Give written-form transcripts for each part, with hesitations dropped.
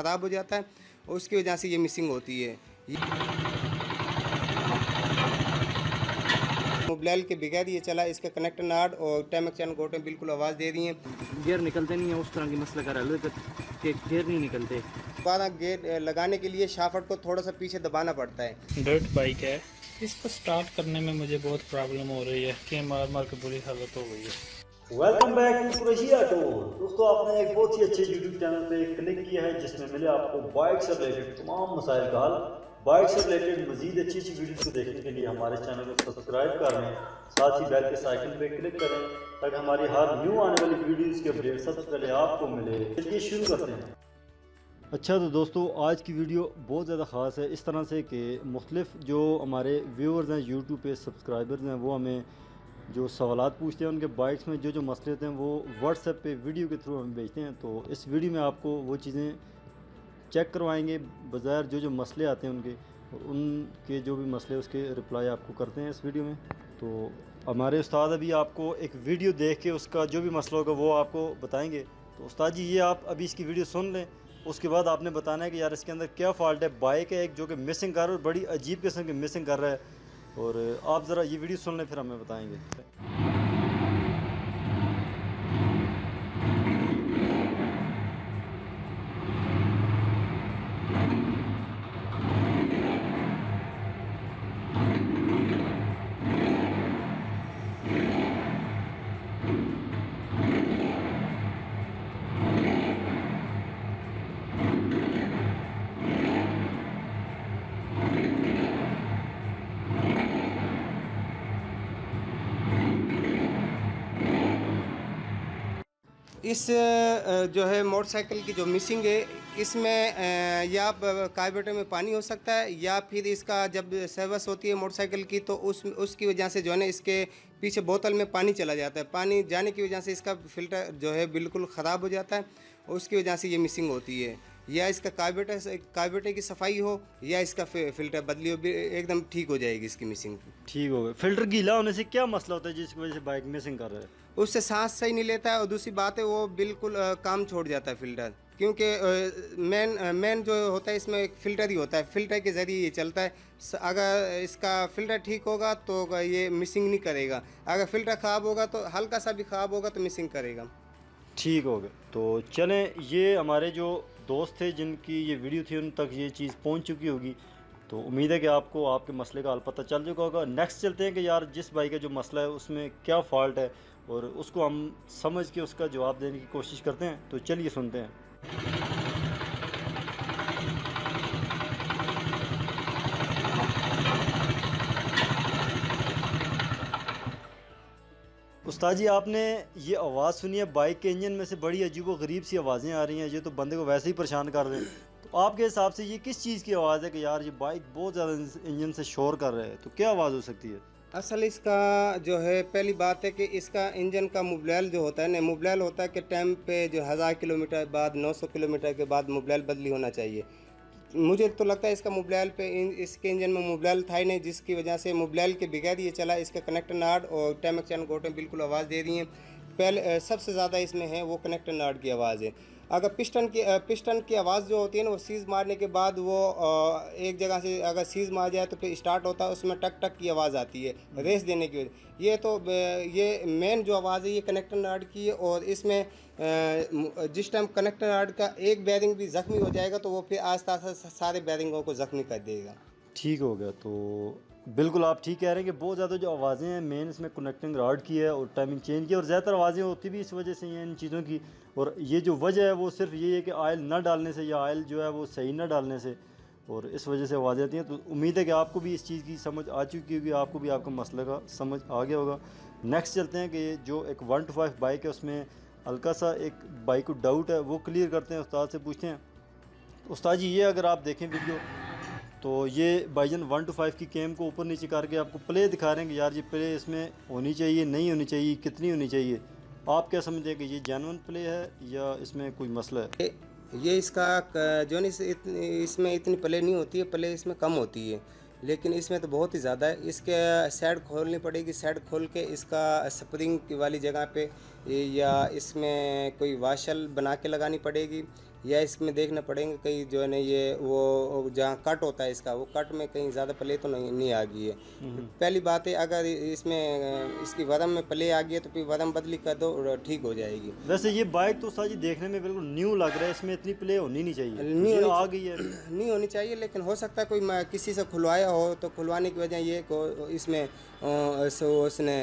ख़राब हो जाता है, उसकी वजह से ये मिसिंग होती है। मोबाइल के बगैर ये चला, इसका कनेक्टर नाट और टैमक चैन गोटे बिल्कुल आवाज़ दे रही हैं। गियर निकलते नहीं है, उस तरह की मसला कर रहा है कि गियर नहीं निकलते। दोबारा गियर लगाने के लिए शाफ्ट को थोड़ा सा पीछे दबाना पड़ता है। डर्ट बाइक है, इसको स्टार्ट करने में मुझे बहुत प्रॉब्लम हो रही है कि मार मार के बुरी हालत हो गई है। Welcome back to Qureshia tour. दोस्तों, आपने एक बहुत ही अच्छे यूट्यूब चैनल पे क्लिक किया है जिसमें मिले आपको बाइक से रिलेटेड तमाम मसाइल का हल। बाइक से रिलेटेड मजीद अच्छी वीडियोस को देखने के लिए हमारे चैनल को सब्सक्राइब कर लें, साथ ही बेल के आइकन पे क्लिक करें ताकि हमारी हर न्यू आने वाली वीडियोस के अपडेट सबसे पहले आपको मिले। चलिए शुरू करते हैं। अच्छा तो दोस्तों, आज की वीडियो बहुत ज़्यादा ख़ास है इस तरह से कि मुख्तलिफ जो हमारे व्यूअर्स हैं यूट्यूब पे, सब्सक्राइबर्स हैं, वो हमें जो सवालात पूछते हैं उनके बाइक्स में जो मसले होते हैं वो व्हाट्सएप पे वीडियो के थ्रू हमें भेजते हैं। तो इस वीडियो में आपको वो चीज़ें चेक करवाएंगे, बज़ाहिर जो मसले आते हैं उनके, और उनके जो भी मसले उसके रिप्लाई आपको करते हैं इस वीडियो में। तो हमारे उस्ताद अभी आपको एक वीडियो देख के उसका जो भी मसला होगा वो आपको बताएँगे। तो उस्ताद जी, ये आप अभी इसकी वीडियो सुन लें, उसके बाद आपने बताना है कि यार इसके अंदर क्या फ़ॉल्ट है। बाइक है एक जो कि मिसिंग कर रहा है, बड़ी अजीब किस्म की मिसिंग कर रहा है, और आप ज़रा ये वीडियो सुन लें फिर हमें बताएंगे। इस जो है मोटरसाइकिल की जो मिसिंग है, इसमें या कार्बोरेटर में पानी हो सकता है, या फिर इसका जब सर्विस होती है मोटरसाइकिल की तो उसकी वजह से जो है ना इसके पीछे बोतल में पानी चला जाता है। पानी जाने की वजह से इसका फ़िल्टर जो है बिल्कुल ख़राब हो जाता है, उसकी वजह से ये मिसिंग होती है। या इसका कार्बोरेटर की सफाई हो या इसका फ़िल्टर बदली हो, एकदम ठीक हो जाएगी इसकी मिसिंग। ठीक हो गया। फ़िल्टर गीला होने से क्या मसला होता है जिसकी वजह से बाइक मिसिंग कर रहा है? उससे सांस सही नहीं लेता है, और दूसरी बात है वो बिल्कुल काम छोड़ जाता है फ़िल्टर, क्योंकि मेन जो होता है इसमें एक फ़िल्टर ही होता है, फ़िल्टर के ज़रिए ये चलता है। अगर इसका फ़िल्टर ठीक होगा तो ये मिसिंग नहीं करेगा, अगर फ़िल्टर ख़राब होगा तो हल्का सा भी ख़राब होगा तो मिसिंग करेगा। ठीक हो गया। तो चलें, ये हमारे जो दोस्त थे जिनकी ये वीडियो थी उन तक ये चीज़ पहुंच चुकी होगी, तो उम्मीद है कि आपको आपके मसले का हल पता चल चुका होगा। नेक्स्ट चलते हैं कि यार जिस बाइक का जो मसला है उसमें क्या फ़ॉल्ट है, और उसको हम समझ के उसका जवाब देने की कोशिश करते हैं। तो चलिए सुनते हैं। उस्ताद जी, आपने ये आवाज़ सुनी है बाइक के इंजन में से, बड़ी अजीब व गरीब सी आवाज़ें आ रही हैं, ये तो बंदे को वैसे ही परेशान कर रहे हैं। तो आपके हिसाब से ये किस चीज़ की आवाज़ है कि यार ये बाइक बहुत ज़्यादा इंजन से शोर कर रहा है? तो क्या आवाज़ हो सकती है? असल इसका जो है पहली बात है कि इसका इंजन का मोबिल जो होता है ना, मोबिल होता है कि टाइम पे जो 1000 किलोमीटर बाद 900 किलोमीटर के बाद मोबिल बदली होना चाहिए। मुझे तो लगता है इसका मोबिल पे इसके इंजन में मोबिल था ही नहीं, जिसकी वजह से मोबिल के बगैर ये चला। इसका कनेक्टर नाट और टैमक चैन गोटे बिल्कुल आवाज़ दे रही हैं। पहले सबसे ज़्यादा इसमें है वो कनेक्टर नाट की आवाज़ है। अगर पिस्टन की आवाज़ जो होती है ना, वो सीज़ मारने के बाद वो एक जगह से अगर सीज़ मार जाए तो फिर स्टार्ट होता है, उसमें टक टक की आवाज़ आती है रेस देने की वजह। ये मेन जो आवाज़ है ये कनेक्टर नाट की है, और इसमें जिस टाइम कनेक्टर नाट का एक बैरिंग भी ज़ख्मी हो जाएगा तो वो फिर आस्ता आस्ता सारे बैरिंगों को ज़ख्मी कर देगा। ठीक हो गया। तो बिल्कुल आप ठीक कह रहे हैं कि बहुत ज़्यादा जो आवाज़ें हैं मेन इसमें कनेक्टिंग रॉड की है और टाइमिंग चेंज की, और ज़्यादातर आवाज़ें होती भी इस वजह से हैं इन चीज़ों की। और ये जो वजह है वो सिर्फ ये है कि ऑयल ना डालने से, या ऑयल जो है वो सही ना डालने से, और इस वजह से आवाज़ें आती हैं। तो उम्मीद है कि आपको भी इस चीज़ की समझ आ चुकी होगी, आपको भी आपका मसले का समझ आ गया होगा। नेक्स्ट चलते हैं कि जो एक 125 बाइक है उसमें हल्का सा एक बाइक को डाउट है, वो क्लियर करते हैं, उस्ताद से पूछते हैं। उस्ताद जी, ये अगर आप देखें वीडियो तो ये भाईजान 125 की कैम को ऊपर नीचे करके आपको प्ले दिखा रहे हैं कि यार ये प्ले इसमें होनी चाहिए, नहीं होनी चाहिए, कितनी होनी चाहिए। आप क्या समझते हैं कि ये जेन्युइन प्ले है या इसमें कोई मसला है? ये इसका जो नहीं इसमें इतनी प्ले नहीं होती है, प्ले इसमें कम होती है, लेकिन इसमें तो बहुत ही ज़्यादा है। इसके साइड खोलनी पड़ेगी, साइड खोल के इसका स्प्रिंग वाली जगह पे या इसमें कोई वाशल बना के लगानी पड़ेगी, या इसमें देखना पड़ेंगे कहीं जो है ना ये वो जहाँ कट होता है इसका, वो कट में कहीं ज़्यादा प्ले तो नहीं आ गई है। पहली बात है, अगर इसमें इसकी वरम में प्ले आ गई है तो फिर वरम बदली कर दो और ठीक हो जाएगी। वैसे ये बाइक तो उस्ताद जी देखने में बिल्कुल न्यू लग रहा है, इसमें इतनी प्ले होनी नहीं चाहिए, ये आ गई है। नहीं होनी चाहिए, लेकिन हो सकता है कोई किसी से खुलवाया हो, तो खुलवाने की वजह ये इसमें उसने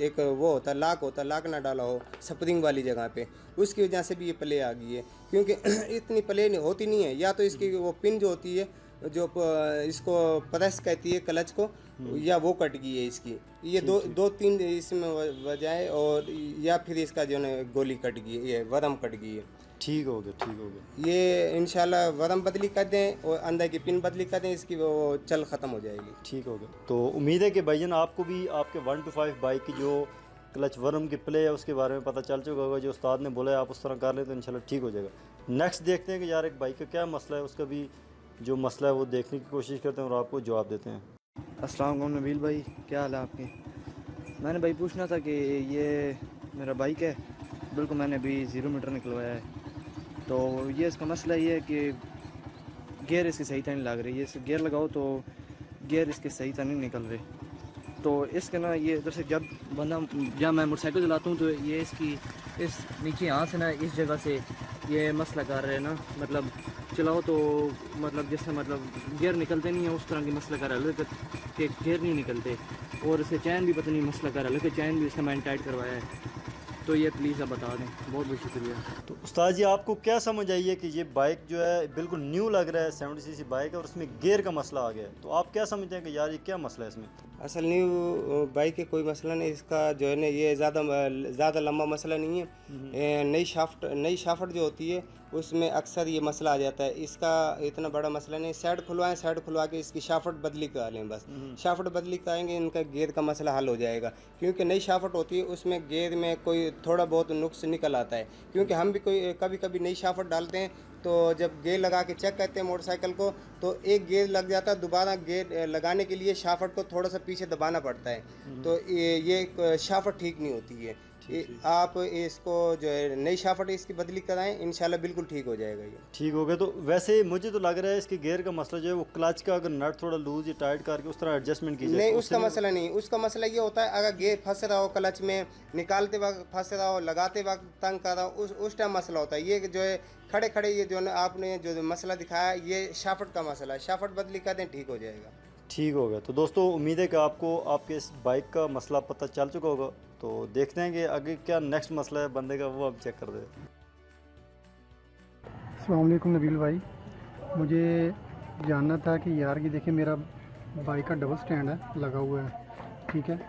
एक वो होता लाक होता, लाक ना डाला हो स्प्रिंग वाली जगह पे, उसकी वजह से भी ये प्ले आ गई है। क्योंकि इतनी प्ले होती नहीं है, या तो इसकी वो पिन जो होती है जो इसको प्रेस कहती है क्लच को, या वो कट गई है इसकी, ये दो तीन इसमें वजह है, और या फिर इसका जो है गोली कट गई है, ये वरम कट गई है। ठीक हो गया, ठीक हो गया। ये इंशाल्लाह वरम बदली कर दें और अंदर की पिन बदली कर दें, इसकी वो चल ख़त्म हो जाएगी। ठीक हो गया। तो उम्मीद है कि भाईजान आपको भी आपके 1 to 5 बाइक की जो क्लच वर्म की प्ले है उसके बारे में पता चल चुका होगा। जो उस्ताद ने बोला है आप उस तरह कर लें तो इंशाल्लाह ठीक हो जाएगा। नेक्स्ट देखते हैं कि यार एक बाइक का क्या मसला है, उसका भी जो मसला है वो देखने की कोशिश करते हैं और आपको जवाब देते हैं। अस्सलाम वालेकुम नबील भाई, क्या हाल है आपके? मैंने भाई पूछना था कि ये मेरा बाइक है, बिल्कुल मैंने अभी 0 मीटर निकलवाया है, तो ये इसका मसला ये है कि गियर इसकी सही तरह नहीं लग रही है। इस गियर लगाओ तो गियर इसके सही तरह नहीं निकल रहे, तो इसके ना ये इधर से जब मैं मोटरसाइकिल चलाता हूँ तो ये इसकी इस नीचे यहाँ से ना इस जगह से ये मसला कर रहे हैं ना, मतलब चलाओ तो मतलब जिससे मतलब गियर निकलते नहीं है, उस तरह की मसला कर रहा है कि गियर नहीं निकलते। और इसे चैन भी पता नहीं मसला कर रहा है, चैन भी इसका मैंने टाइट करवाया है, तो ये प्लीज़ आप बता दें, बहुत बहुत शुक्रिया। तो उस्ताद जी आपको क्या समझ आई है कि ये बाइक जो है बिल्कुल न्यू लग रहा है, 70cc बाइक है और उसमें गियर का मसला आ गया है, तो आप क्या समझते हैं कि यार ये क्या मसला है इसमें? असल न्यू बाइक के कोई मसला नहीं, इसका जो है ना ये ज़्यादा लंबा मसला नहीं है। नई शाफ्ट जो होती है उसमें अक्सर ये मसला आ जाता है, इसका इतना बड़ा मसला नहीं। साइड खुलवा के इसकी शाफ्ट बदली करा लें, बस शाफ्ट बदली कराएंगे इनका गियर का मसला हल हो जाएगा। क्योंकि नई शाफ्ट होती है उसमें गियर में कोई थोड़ा बहुत नुक्स निकल आता है, क्योंकि हम भी कभी कभी नई शाफ्ट डालते हैं तो जब गियर लगा के चेक करते हैं मोटरसाइकिल को तो एक गियर लग जाता है, दोबारा गियर लगाने के लिए शाफ्ट को थोड़ा सा पीछे दबाना पड़ता है, तो ये शाफ्ट ठीक नहीं होती है। आप इसको जो है नई शाफ्ट इसकी बदली कराएं, इंशाल्लाह बिल्कुल ठीक हो जाएगा ये। ठीक हो गया। तो वैसे मुझे तो लग रहा है इसके गियर का मसला जो है वो क्लच का अगर नट थोड़ा लूज या टाइट करके उस तरह एडजस्टमेंट कीजिए। नहीं, उसका मसला नहीं, उसका मसला ये होता है अगर गियर फंस रहा हो क्लच में, निकालते वक्त फंस रहा हो, लगाते वक्त तंग कर रहा हो, उस टाइम मसला होता है। ये जो है खड़े ये जो है आपने जो मसला दिखाया ये शाफ्ट का मसला है, शाफ्ट बदली कर दें ठीक हो जाएगा। ठीक हो गया। तो दोस्तों उम्मीद है कि आपको आपके इस बाइक का मसला पता चल चुका होगा, तो देखते हैं कि आगे क्या नेक्स्ट मसला है बंदे का, वो आप चेक कर दें। अस्सलाम वालेकुम नबील भाई, मुझे जानना था कि यार ये देखिए मेरा बाइक का डबल स्टैंड है लगा हुआ है, ठीक है,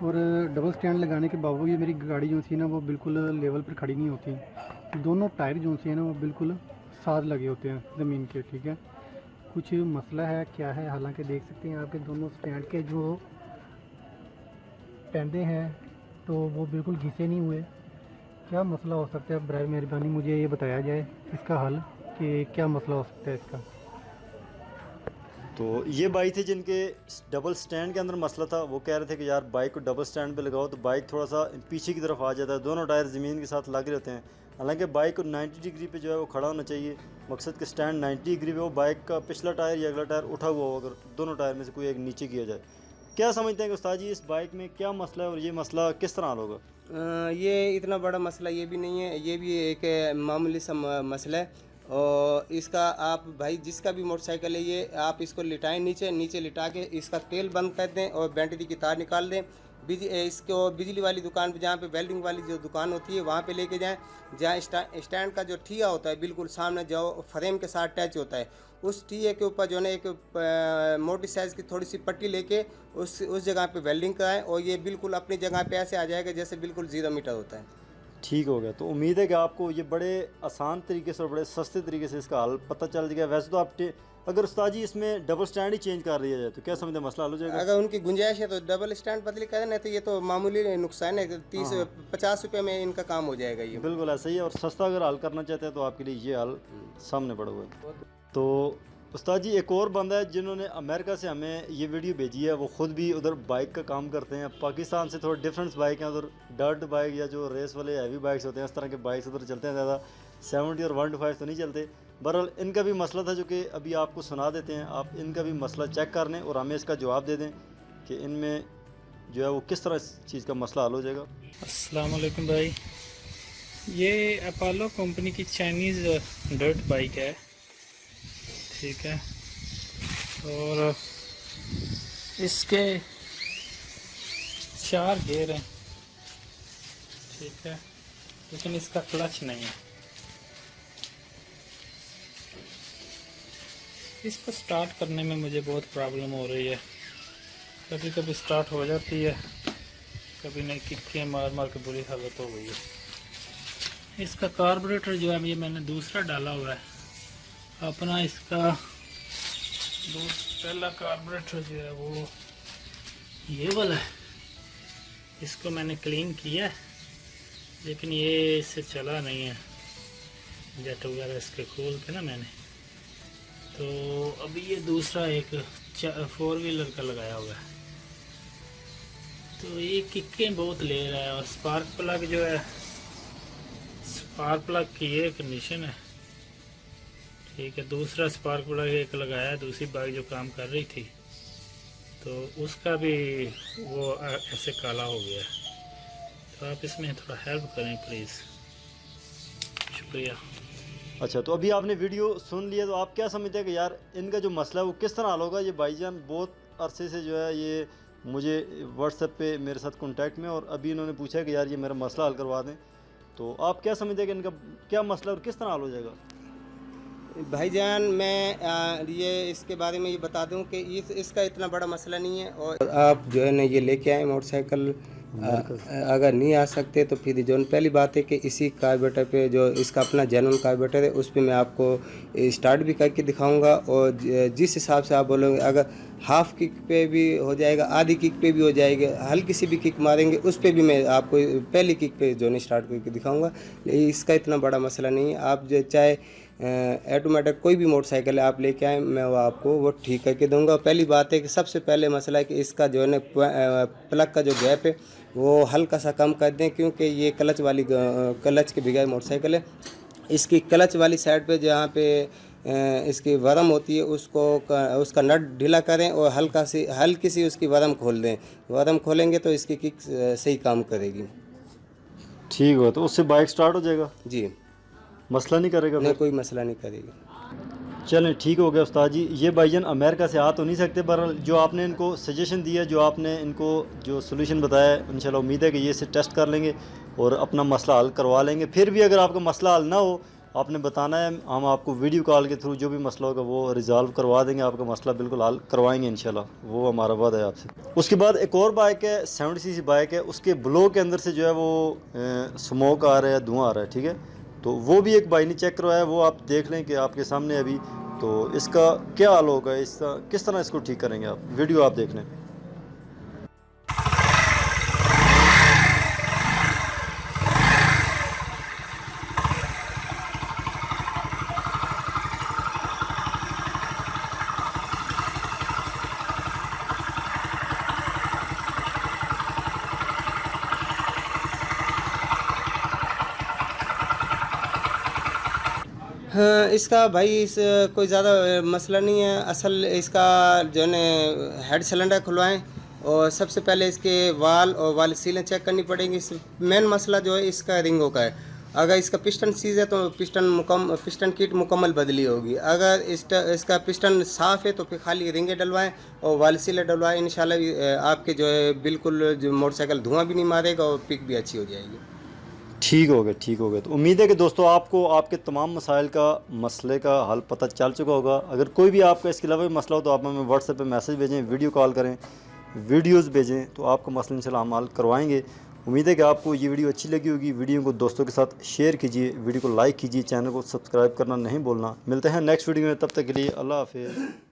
और डबल स्टैंड लगाने के बावजूद ये मेरी गाड़ी जो सी है ना वो बिल्कुल लेवल पर खड़ी नहीं होती। दोनों टायर जो सी है ना वो बिल्कुल साथ लगे होते हैं ज़मीन के, ठीक है। कुछ मसला है क्या है, हालांकि देख सकते हैं आपके दोनों स्टैंड के जो पैंदे हैं तो वो बिल्कुल घिसे नहीं हुए। क्या मसला हो सकता है, बराए मेहरबानी मुझे ये बताया जाए इसका हल कि क्या मसला हो सकता है इसका। तो ये भाई थे जिनके डबल स्टैंड के अंदर मसला था, वो कह रहे थे कि यार बाइक को डबल स्टैंड पे लगाओ तो बाइक थोड़ा सा पीछे की तरफ आ जाता है, दोनों टायर ज़मीन के साथ लगे रहते हैं। हालांकि बाइक को 90 डिग्री पे जो है वो खड़ा होना चाहिए, मकसद के स्टैंड 90 डिग्री पे हो, बाइक का पिछला टायर या अगला टायर उठा हुआ हो, अगर दोनों टायर में से कोई एक नीचे किया जाए। क्या समझते हैं कि उस्ताद जी इस बाइक में क्या मसला है और ये मसला किस तरह हल होगा? ये इतना बड़ा मसला ये भी नहीं है, ये भी एक मामूली सा मसला है। और इसका आप भाई जिसका भी मोटरसाइकिल है ये आप इसको लिटाएं, नीचे लिटा के इसका तेल बंद कर दें और बैटरी की तार निकाल दें। इसको बिजली वाली दुकान पे, जहाँ पे वेल्डिंग वाली जो दुकान होती है वहाँ पे लेके जाएं, जहाँ स्टैंड का जो ठिया होता है बिल्कुल सामने जो फ्रेम के साथ अटैच होता है, उस ठिये के ऊपर जो है एक मोटी साइज़ की थोड़ी सी पट्टी लेके उस जगह पे वेल्डिंग कराएं और ये बिल्कुल अपनी जगह पे ऐसे आ जाएगा जैसे बिल्कुल 0 मीटर होता है। ठीक हो गया। तो उम्मीद है कि आपको ये बड़े आसान तरीके से और बड़े सस्ते तरीके से इसका हल पता चल जाएगा। वैसे तो आप अगर उस्ताद जी इसमें डबल स्टैंड ही चेंज कर दिया जाए तो क्या समझते हैं मसला हल हो जाएगा? अगर उनकी गुंजाइश है तो डबल स्टैंड बदली करें, नहीं तो ये तो मामूली नुकसान है, 30-50 रुपये में इनका काम हो जाएगा। ये बिल्कुल ऐसा ही है, और सस्ता अगर हल करना चाहते हैं तो आपके लिए ये हल सामने पड़ा हुआ है। तो उस्ताद जी एक और बंदा है जिन्होंने अमेरिका से हमें ये वीडियो भेजी है, वो ख़ुद भी उधर बाइक का काम करते हैं। पाकिस्तान से थोड़ा डिफरेंस बाइक हैं उधर, डर्ट बाइक या जो रेस वाले हैवी बाइक्स होते हैं इस तरह के बाइक्स उधर चलते हैं, ज़्यादा 70 और 125 तो नहीं चलते। बहरहाल इनका भी मसला था जो कि अभी आपको सुना देते हैं, आप इनका भी मसला चेक कर लें और हमें इसका जवाब दे दें कि इनमें जो है वो किस तरह इस चीज़ का मसला हल हो जाएगा। अस्सलाम वालेकुम भाई, ये अपोलो कंपनी की चाइनीज़ डर्ट बाइक है, ठीक है। और इसके 4 गियर हैं, ठीक है, लेकिन इसका क्लच नहीं है। इसको स्टार्ट करने में मुझे बहुत प्रॉब्लम हो रही है, कभी कभी स्टार्ट हो जाती है, कभी नहीं, किक्के मार मार के बुरी हालत हो गई है। इसका कार्बोरेटर जो है ये मैंने दूसरा डाला हुआ है अपना, इसका पहला कार्बोरेटर जो है वो ये वाला है, इसको मैंने क्लीन किया है लेकिन ये इससे चला नहीं है, जेट वगैरह इसके खोल के ना मैंने, तो अभी ये दूसरा एक 4 व्हीलर का लगाया हुआ है, तो ये किक्कें बहुत ले रहा है। और स्पार्क प्लग जो है, स्पार्क प्लग की ये कंडीशन है, ठीक है। दूसरा स्पार्क प्लग एक लगाया है, दूसरी बाइक जो काम कर रही थी तो उसका भी वो ऐसे काला हो गया है, तो आप इसमें थोड़ा हेल्प करें प्लीज़, शुक्रिया। अच्छा, तो अभी आपने वीडियो सुन लिया, तो आप क्या समझते हैं कि यार इनका जो मसला है वो किस तरह हल होगा? ये भाईजान बहुत अरसे से जो है ये मुझे व्हाट्सएप पे मेरे साथ कांटेक्ट में, और अभी इन्होंने पूछा कि यार ये मेरा मसला हल करवा दें, तो आप क्या समझते हैं कि इनका क्या मसला और किस तरह हल हो जाएगा? भाईजान मैं ये इसके बारे में ये बता दूं कि इसका इतना बड़ा मसला नहीं है। और आप जो है ना ये लेके आए मोटरसाइकिल, अगर नहीं आ सकते तो फिर जो पहली बात है कि इसी कार्बोरेटर पे जो इसका अपना जेन्युइन कार्बोरेटर है उस पे मैं आपको स्टार्ट भी करके दिखाऊंगा, और जिस हिसाब से आप बोलोगे अगर हाफ किक पे भी हो जाएगा, आधी किक पे भी हो जाएगी, हल्की सी भी किक मारेंगे उस पे भी मैं आपको पहली किक पे जो नहीं स्टार्ट करके दिखाऊंगा। इसका इतना बड़ा मसला नहीं है। आप जो चाहे ऑटोमेटिक कोई भी मोटरसाइकिल है आप लेके आए, मैं वो आपको वो ठीक करके दूंगा। पहली बात है कि सबसे पहले मसला है कि इसका जो है ना प्लग का जो गैप है वो हल्का सा कम कर दें, क्योंकि ये क्लच के बगैर मोटरसाइकिल है। इसकी क्लच वाली साइड पे जहाँ पे इसकी वरम होती है उसका नट ढीला करें और हल्की सी उसकी वरम खोल दें। वरम खोलेंगे तो इसकी किक सही काम करेगी। ठीक हो, तो उससे बाइक स्टार्ट हो जाएगा जी, मसला नहीं करेगा? नहीं, कोई मसला नहीं करेगी। चलें, ठीक हो गया उस्ताद जी। ये भाईजान अमेरिका से आ तो नहीं सकते, पर जो आपने इनको सजेशन दिया, जो आपने इनको जो सोल्यूशन बताया, इंशाल्लाह उम्मीद है कि ये इसे टेस्ट कर लेंगे और अपना मसला हल करवा लेंगे। फिर भी अगर आपका मसला हल ना हो, आपने बताना है, हम आपको वीडियो कॉल के थ्रू जो भी मसला होगा वो रिजॉल्व करवा देंगे, आपका मसला बिल्कुल हल करवाएंगे इंशाल्लाह, वो हमारा वादा है आपसे। उसके बाद एक और बाइक है 70 cc बाइक है, उसके ब्लो के अंदर से जो है वो स्मोक आ रहा है, धुआं आ रहा है, ठीक है। तो वो भी एक भाई ने चेक करवाया, वो आप देख लें कि आपके सामने अभी, तो इसका क्या हाल होगा, इसका किस तरह इसको ठीक करेंगे आप, वीडियो आप देख लें। हाँ, इसका भाई कोई ज़्यादा मसला नहीं है। असल इसका जो है ना हेड सिलेंडर खुलवाएं और सबसे पहले इसके वाल और वाल सीलें चेक करनी पड़ेंगी। मेन मसला जो है इसका रिंगों का है। अगर इसका पिस्टन सीज है तो पिस्टन किट मुकम्मल बदली होगी। अगर इसका पिस्टन साफ़ है तो फिर खाली रिंगें डलवाएं और वाल सीलें डलवाएं। इंशाल्लाह आपके जो है बिल्कुल जो मोटरसाइकिल धुआं भी नहीं मारेगा और पिक भी अच्छी हो जाएगी। ठीक हो गया, ठीक हो गया। तो उम्मीद है कि दोस्तों आपको आपके तमाम मसाइल का मसले का हल पता चल चुका होगा। अगर कोई भी आपका इसके अलावा मसला हो तो आप हमें व्हाट्सएप पे मैसेज भेजें, वीडियो कॉल करें, वीडियोस भेजें, तो आपको मसला इंशाल्लाह हम हल करवाएंगे। उम्मीद है कि आपको ये वीडियो अच्छी लगी होगी। वीडियो को दोस्तों के साथ शेयर कीजिए, वीडियो को लाइक कीजिए, चैनल को सब्सक्राइब करना नहीं भूलना। मिलते हैं नेक्स्ट वीडियो में, तब तक के लिए अल्लाह हाफिज़।